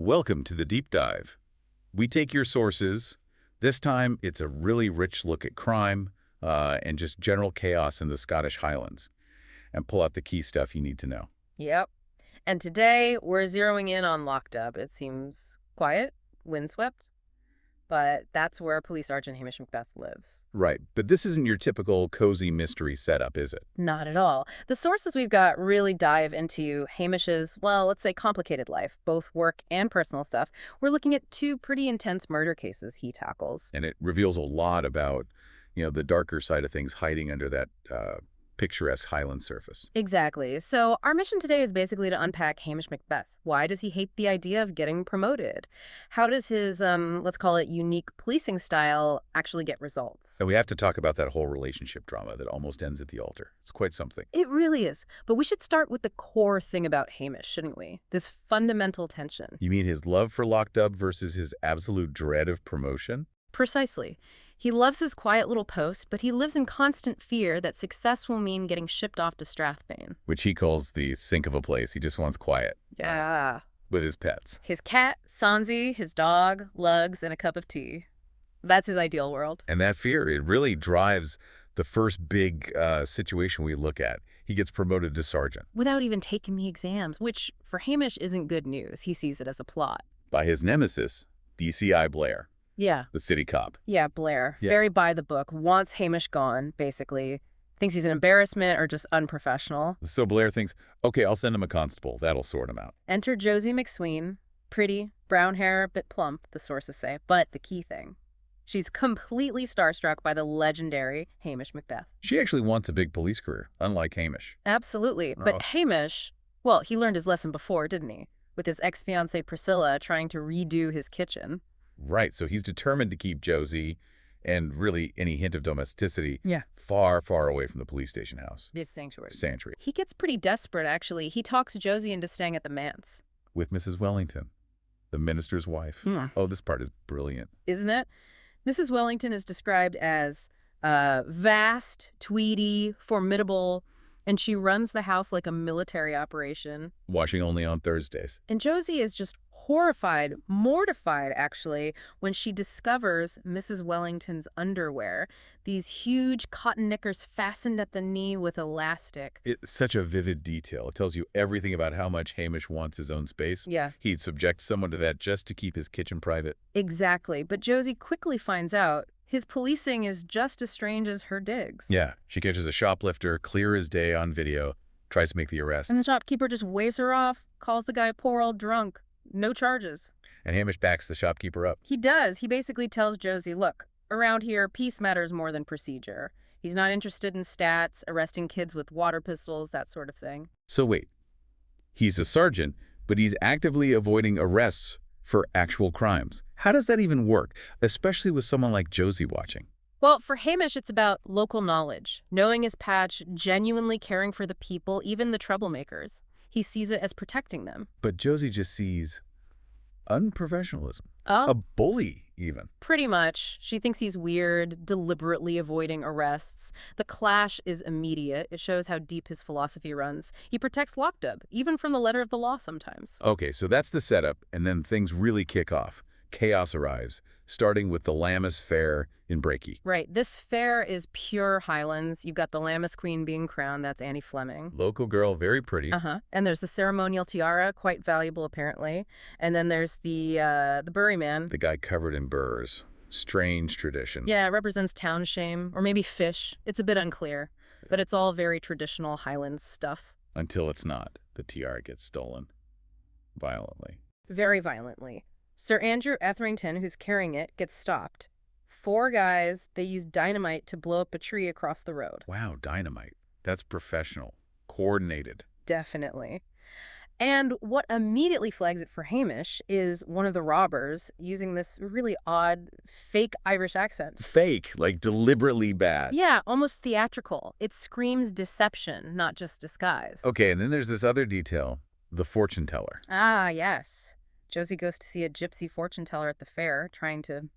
Welcome to the Deep Dive. We take your sources. This time, it's a really rich look at crime and just general chaos in the Scottish Highlands, and pull out the key stuff you need to know. Yep. And today, we're zeroing in on Locked Up. It seems quiet, windswept, but that's where Police Sergeant Hamish Macbeth lives. Right, but this isn't your typical cozy mystery setup, is it? Not at all. The sources we've got really dive into Hamish's, well, let's say complicated life, both work and personal stuff. We're looking at two pretty intense murder cases he tackles. And it reveals a lot about, the darker side of things hiding under that picturesque Highland surface. Exactly. So our mission today is basically to unpack Hamish Macbeth. Why does he hate the idea of getting promoted? How does his, let's call it unique policing style actually get results? And we have to talk about that whole relationship drama that almost ends at the altar. It's quite something. It really is. But we should start with the core thing about Hamish, shouldn't we? This fundamental tension. You mean his love for Locked Up versus his absolute dread of promotion? Precisely. He loves his quiet little post, but he lives in constant fear that success will mean getting shipped off to Strathbane. Which he calls the sink of a place. He just wants quiet. Yeah. With his pets. His cat, Sansi, his dog, Lugs, and a cup of tea. That's his ideal world. And that fear, it really drives the first big situation we look at. He gets promoted to sergeant. Without even taking the exams, which for Hamish isn't good news. He sees it as a plot. By his nemesis, DCI Blair. Yeah. The city cop. Yeah, Blair. Yeah. Very by the book. Wants Hamish gone, basically. Thinks he's an embarrassment or just unprofessional. So Blair thinks, okay, I'll send him a constable. That'll sort him out. Enter Josie McSween. Pretty, brown hair, a bit plump, the sources say. But the key thing. She's completely starstruck by the legendary Hamish Macbeth. She actually wants a big police career, unlike Hamish. Absolutely. Oh. But Hamish, well, he learned his lesson before, didn't he? With his ex-fiancée Priscilla trying to redo his kitchen. Right, so he's determined to keep Josie and really any hint of domesticity far, far away from the police station house. This sanctuary. Sanctuary. He gets pretty desperate, actually. He talks Josie into staying at the manse. With Mrs. Wellington, the minister's wife. Oh, this part is brilliant. Isn't it? Mrs. Wellington is described as vast, tweedy, formidable, and she runs the house like a military operation. Washing only on Thursdays. And Josie is just horrified, mortified, actually, when she discovers Mrs. Wellington's underwear. These huge cotton knickers fastened at the knee with elastic. It's such a vivid detail. It tells you everything about how much Hamish wants his own space. Yeah. He'd subject someone to that just to keep his kitchen private. Exactly. But Josie quickly finds out his policing is just as strange as her digs. Yeah. She catches a shoplifter, clear as day on video, tries to make the arrest. And the shopkeeper just waves her off, calls the guy a poor old drunk. No charges. And Hamish backs the shopkeeper up. He does. He basically tells Josie, look, around here, peace matters more than procedure. He's not interested in stats, arresting kids with water pistols, that sort of thing. So wait, he's a sergeant, but he's actively avoiding arrests for actual crimes. How does that even work, especially with someone like Josie watching? Well, for Hamish, it's about local knowledge, knowing his patch, genuinely caring for the people, even the troublemakers. He sees it as protecting them. But Josie just sees unprofessionalism. Oh, A bully, even. pretty much. She thinks he's weird, deliberately avoiding arrests. The clash is immediate. It shows how deep his philosophy runs. He protects Locked Up, even from the letter of the law sometimes. Okay, so that's the setup, and then things really kick off. Chaos arrives, starting with the Lammas Fair in Brakey. Right. This fair is pure Highlands. You've got the Lammas Queen being crowned. That's Annie Fleming. Local girl, very pretty. And there's the ceremonial tiara, quite valuable apparently. And then there's the Bury man. The guy covered in burrs. Strange tradition. Yeah, it represents town shame, or maybe fish. It's a bit unclear. But it's all very traditional Highlands stuff. Until it's not. The tiara gets stolen. Violently. Very violently. Sir Andrew Etherington, who's carrying it, gets stopped. 4 guys, they use dynamite to blow up a tree across the road. Wow, dynamite. That's professional. Coordinated. Definitely. And what immediately flags it for Hamish is one of the robbers using this really odd, fake Irish accent. Fake, like deliberately bad. Yeah, almost theatrical. It screams deception, not just disguise. Okay, and then there's this other detail. The fortune teller. Ah, yes. Josie goes to see a gypsy fortune teller at the fair, trying to,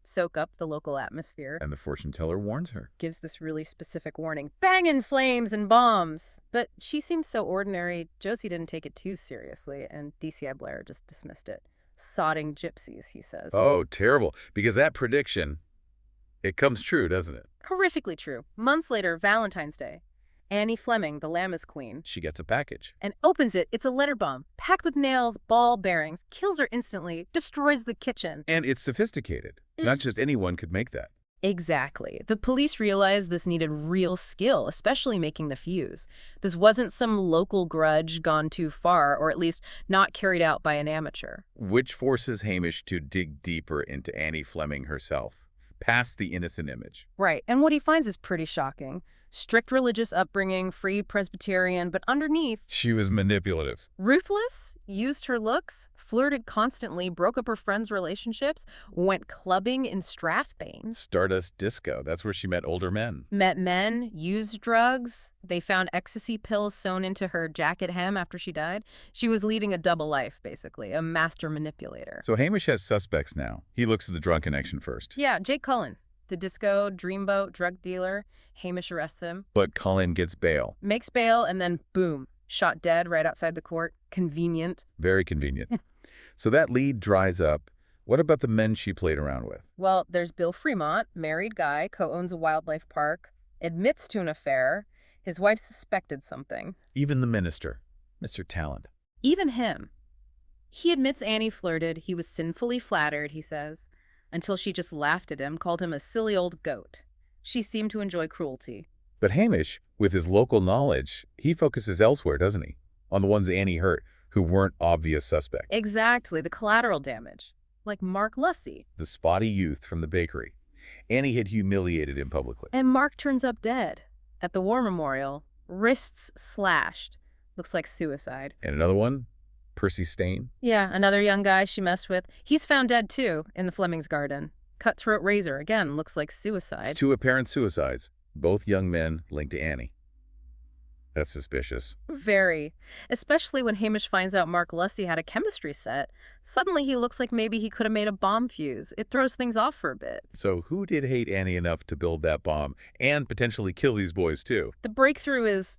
soak up the local atmosphere. And the fortune teller warns her. Gives this really specific warning. Banging flames and bombs! But she seems so ordinary, Josie didn't take it too seriously, and DCI Blair just dismissed it. sodding gypsies, he says. Oh, terrible. Because that prediction, it comes true, doesn't it? Horrifically true. Months later, Valentine's Day. Annie Fleming, the Lammas queen, She gets a package. and opens it. It's a letter bomb, packed with nails, ball bearings, kills her instantly, destroys the kitchen. And it's sophisticated. Not just anyone could make that. Exactly. The police realized this needed real skill, especially making the fuse. This wasn't some local grudge gone too far, or at least not carried out by an amateur. Which forces Hamish to dig deeper into Annie Fleming herself, past the innocent image. Right, and what he finds is pretty shocking. Strict religious upbringing, free Presbyterian, but underneath, She was manipulative. ruthless, used her looks, flirted constantly, broke up her friends' relationships, went clubbing in Strathbane, Stardust Disco. That's where she met older men. met men, used drugs. They found ecstasy pills sewn into her jacket hem after she died. She was leading a double life, basically, a master manipulator. So Hamish has suspects now. He looks at the drunk connection first. Yeah, Jake Cullen, the disco, dreamboat, drug dealer. Hamish arrests him, But Cullen gets bail. makes bail, and then boom, shot dead right outside the court. Convenient. Very convenient. So that lead dries up. What about the men she played around with? Well, there's Bill Fremont, married guy, co-owns a wildlife park, admits to an affair. His wife suspected something. Even the minister, Mr. Talent. Even him. He admits Annie flirted. He was sinfully flattered, he says, until she just laughed at him, called him a silly old goat. She seemed to enjoy cruelty. But Hamish, with his local knowledge, he focuses elsewhere, doesn't he? On the ones Annie hurt, who weren't obvious suspects. Exactly, the collateral damage. Like Mark Lussey. The spotty youth from the bakery. Annie had humiliated him publicly. And Mark turns up dead at the war memorial, wrists slashed. Looks like suicide. And another one, Percy Stain. Yeah, another young guy she messed with. He's found dead, too, in the Fleming's garden. Cutthroat razor, again, looks like suicide. It's two apparent suicides, both young men linked to Annie. That's suspicious. Very. Especially when Hamish finds out Mark Lussey had a chemistry set. Suddenly he looks like maybe he could have made a bomb fuse. It throws things off for a bit. So who did hate Annie enough to build that bomb and potentially kill these boys too? The breakthrough is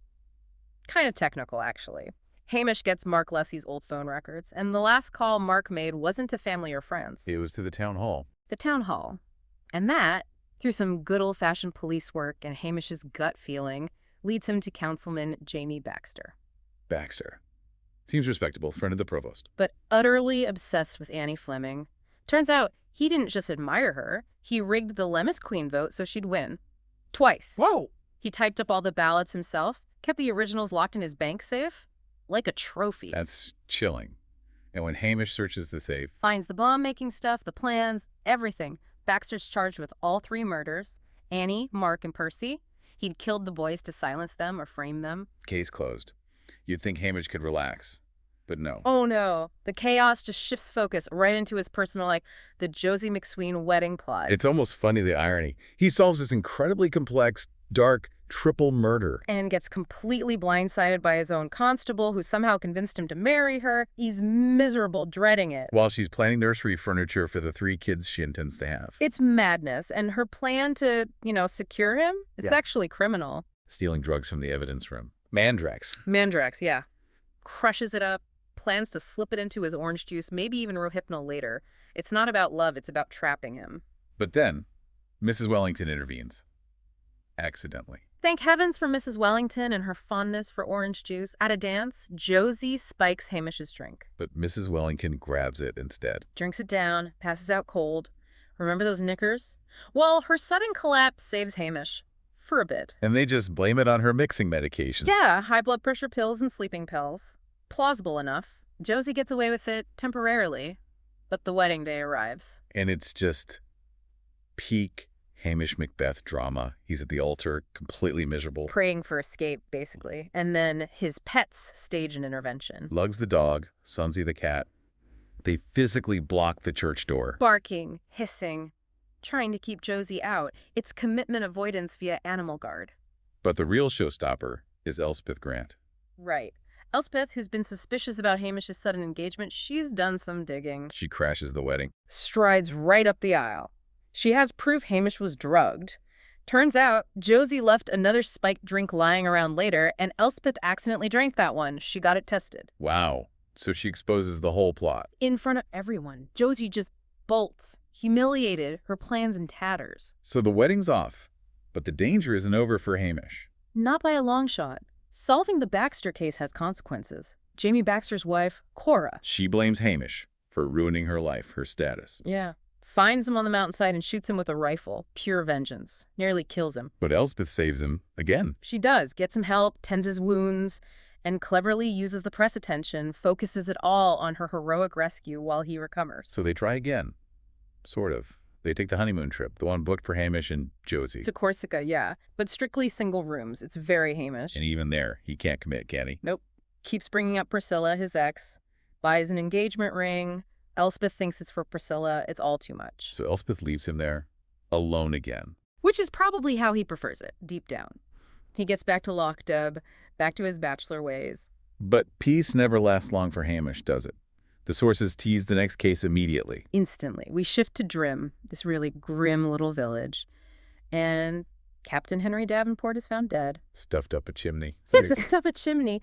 kind of technical, actually. Hamish gets Mark Lussey's old phone records, and the last call Mark made wasn't to family or friends. It was to the town hall. The town hall. And that, through some good old-fashioned police work and Hamish's gut feeling, leads him to Councilman Jamie Baxter. Baxter. Seems respectable, friend of the provost. But utterly obsessed with Annie Fleming. Turns out he didn't just admire her, he rigged the Lemmas Queen vote so she'd win. Twice. Whoa! He typed up all the ballots himself, kept the originals locked in his bank safe, like a trophy. That's chilling. And when Hamish searches the safe, Finds the bomb-making stuff, the plans, everything. Baxter's charged with all 3 murders. Annie, Mark, and Percy. He'd killed the boys to silence them or frame them. case closed. You'd think Hamish could relax, but no. Oh no, the chaos just shifts focus right into his personal, like the Josie McSween wedding plot. It's almost funny, the irony. He solves this incredibly complex, dark, triple murder. And gets completely blindsided by his own constable, who somehow convinced him to marry her. He's miserable, dreading it. While she's planning nursery furniture for the 3 kids she intends to have. It's madness, and her plan to, secure him, it's actually criminal. Stealing drugs from the evidence room. Mandrax. Mandrax, yeah. Crushes it up, plans to slip it into his orange juice, maybe even Rohypnol later. It's not about love, it's about trapping him. But then, Mrs. Wellington intervenes. Accidentally. Thank heavens for Mrs. Wellington and her fondness for orange juice. At a dance, Josie spikes Hamish's drink. But Mrs. Wellington grabs it instead. Drinks it down, passes out cold. Remember those knickers? Well, her sudden collapse saves Hamish. For a bit. And they just blame it on her mixing medication. Yeah, high blood pressure pills and sleeping pills. Plausible enough. Josie gets away with it temporarily. But the wedding day arrives. And it's just peak Hamish Macbeth drama. He's at the altar, completely miserable. Praying for escape, basically. And then his pets stage an intervention. Lugs the dog, Sunsy the cat. They physically block the church door. Barking, hissing, trying to keep Josie out. It's commitment avoidance via animal guard. But the real showstopper is Elspeth Grant. Right. Elspeth, who's been suspicious about Hamish's sudden engagement, she's done some digging. She crashes the wedding. Strides right up the aisle. She has proof Hamish was drugged. Turns out, Josie left another spiked drink lying around later, and Elspeth accidentally drank that one. She got it tested. Wow. So she exposes the whole plot. In front of everyone, Josie just bolts, humiliated, her plans in tatters. So the wedding's off, but the danger isn't over for Hamish. Not by a long shot. Solving the Baxter case has consequences. Jamie Baxter's wife, Cora. She blames Hamish for ruining her life, her status. Yeah. Finds him on the mountainside and shoots him with a rifle. Pure vengeance. Nearly kills him. But Elspeth saves him again. She does. Gets him help, tends his wounds, and cleverly uses the press attention, focuses it all on her heroic rescue while he recovers. So they try again. Sort of. They take the honeymoon trip, the one booked for Hamish and Josie. To Corsica, yeah. But strictly single rooms. It's very Hamish. And even there, he can't commit, can he? Nope. Keeps bringing up Priscilla, his ex. Buys an engagement ring. Elspeth thinks it's for Priscilla. It's all too much. So Elspeth leaves him there, alone again. Which is probably how he prefers it, deep down. He gets back to Lockdub, back to his bachelor ways. But peace never lasts long for Hamish, does it? The sources tease the next case immediately. Instantly. We shift to Drim, this really grim little village. And Captain Henry Davenport is found dead. Stuffed up a chimney. Just up a chimney.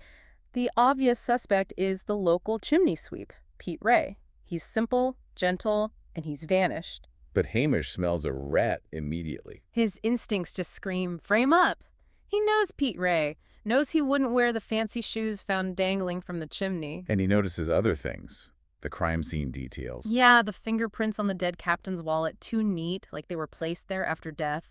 The obvious suspect is the local chimney sweep, Pete Ray. He's simple, gentle, and he's vanished. But Hamish smells a rat immediately. His instincts just scream, frame up. He knows Pete Ray, knows he wouldn't wear the fancy shoes found dangling from the chimney. And he notices other things. The crime scene details. Yeah, the fingerprints on the dead captain's wallet, too neat, like they were placed there after death.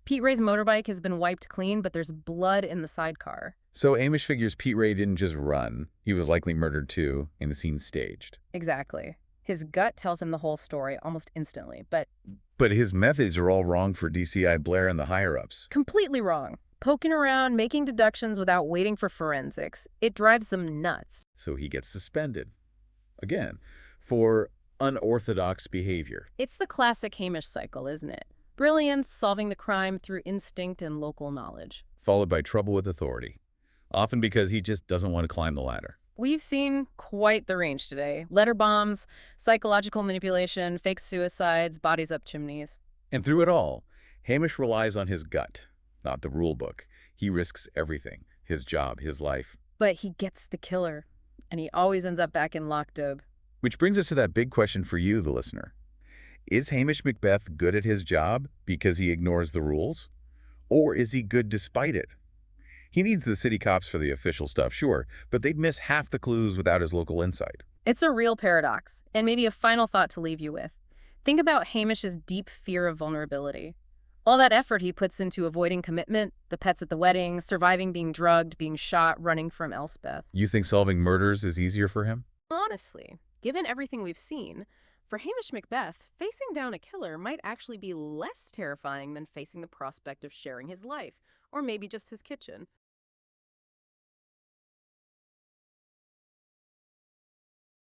Pete Ray's motorbike has been wiped clean, but there's blood in the sidecar. So Hamish figures Pete Ray didn't just run. He was likely murdered too, and the scene's staged. Exactly. His gut tells him the whole story almost instantly, but his methods are all wrong for DCI Blair and the higher-ups. completely wrong. Poking around, making deductions without waiting for forensics. It drives them nuts. So he gets suspended. Again, for unorthodox behavior. It's the classic Hamish cycle, isn't it? Brilliance, solving the crime through instinct and local knowledge. Followed by trouble with authority. Often because he just doesn't want to climb the ladder. We've seen quite the range today. Letter bombs, psychological manipulation, fake suicides, bodies up chimneys. And through it all, Hamish relies on his gut, not the rule book. He risks everything. His job, his life. But he gets the killer, and he always ends up back in Lockdub. Which brings us to that big question for you, the listener. Is Hamish Macbeth good at his job because he ignores the rules? Or is he good despite it? He needs the city cops for the official stuff, sure, but they'd miss half the clues without his local insight. It's a real paradox, and maybe a final thought to leave you with. Think about Hamish's deep fear of vulnerability. All that effort he puts into avoiding commitment, the pets at the wedding, surviving being drugged, being shot, running from Elspeth. You think solving murders is easier for him? Honestly, given everything we've seen, for Hamish Macbeth, facing down a killer might actually be less terrifying than facing the prospect of sharing his life, or maybe just his kitchen.